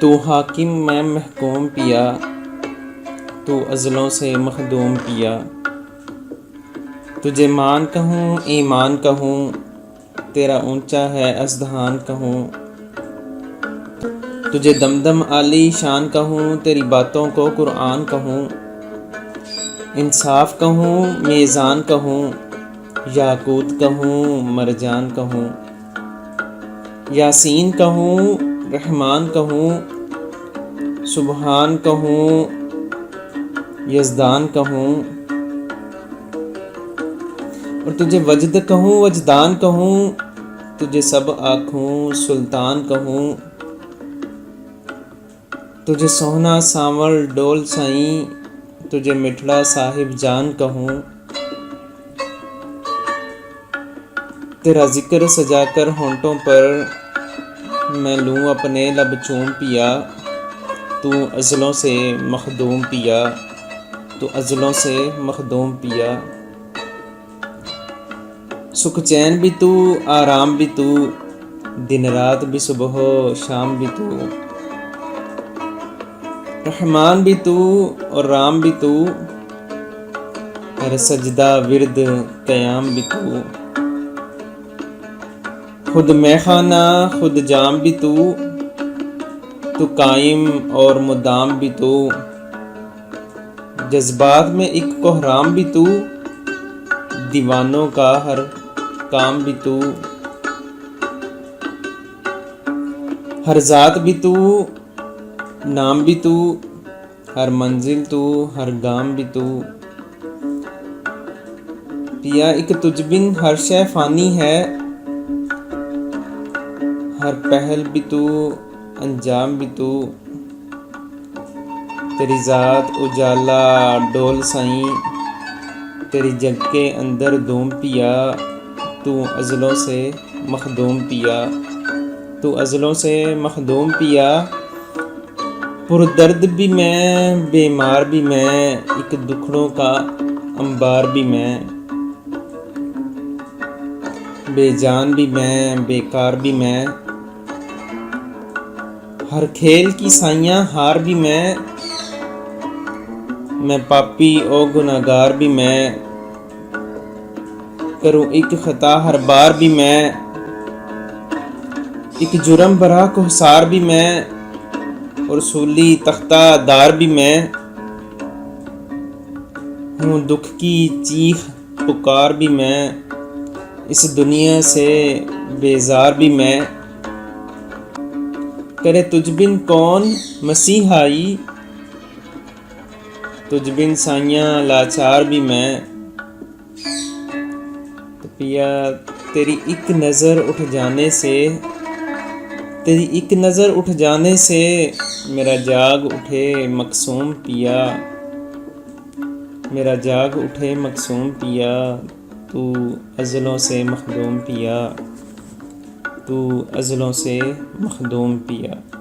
تو حاکم میں محکوم پیا، تو ازلوں سے مخدوم پیا۔ تجھے مان کہوں ایمان کہوں، تیرا اونچا ہے ازدحان کہوں۔ تجھے دمدم عالی شان کہوں، تیری باتوں کو قرآن کہوں۔ انصاف کہوں میزان کہوں، یاقوت کہوں مرجان کہوں۔ یاسین کہوں رحمان کہوں، سبحان کہوں یزدان کہوں۔ اور تجھے وجد کہوں وجدان کہوں، تجھے سب آنکھوں سلطان کہوں۔ تجھے سوہنا سانور ڈول سائیں، تجھے مٹھڑا صاحب جان کہوں۔ تیرا ذکر سجا کر ہونٹوں پر، میں لوں اپنے لب چوم پیا۔ تو ازلوں سے مخدوم پیا، تو ازلوں سے مخدوم پیا۔ سکھ چین بھی تو آرام بھی تو، دن رات بھی صبح و شام بھی تو۔ رحمان بھی تو اور رام بھی تو، ہر سجدہ ورد قیام بھی تو۔ خود مے خانہ خود جام بھی تو قائم اور مدام بھی تو۔ جذبات میں ایک کوہرام بھی تو، دیوانوں کا ہر کام بھی تو۔ ہر ذات بھی تو نام بھی تو، ہر منزل تو ہر گام بھی تو۔ پیا ایک تجھ بن ہر شے فانی ہے، ہر پہل بھی تو انجام بھی تو۔ تیری ذات اجالا ڈول سائیں، تیری جگ کے اندر دوم پیا۔ تو ازلوں سے مخدوم پیا، تو ازلوں سے مخدوم پیا۔ پردرد بھی میں بیمار بھی میں، ایک دکھڑوں کا انبار بھی میں۔ بے جان بھی میں بیکار بھی میں، ہر کھیل کی سائیاں ہار بھی میں پاپی او گنہگار بھی میں۔ کروں ایک خطا ہر بار بھی میں، ایک جرم بھرا کوہسار بھی میں، اور سولی تختہ دار بھی میں۔ ہوں دکھ کی چیخ پکار بھی میں، اس دنیا سے بیزار بھی میں۔ کرے تجھ بن کون مسیحائی، تجھ بن سائیاں لاچار بھی میں۔ تو پیا تیری ایک نظر اٹھ جانے سے، تیری ایک نظر اٹھ جانے سے، میرا جاگ اٹھے مقصوم پیا، میرا جاگ اٹھے مقصوم پیا۔ تو ازلوں سے مخدوم پیا، تو ازلوں سے مخدوم پیا۔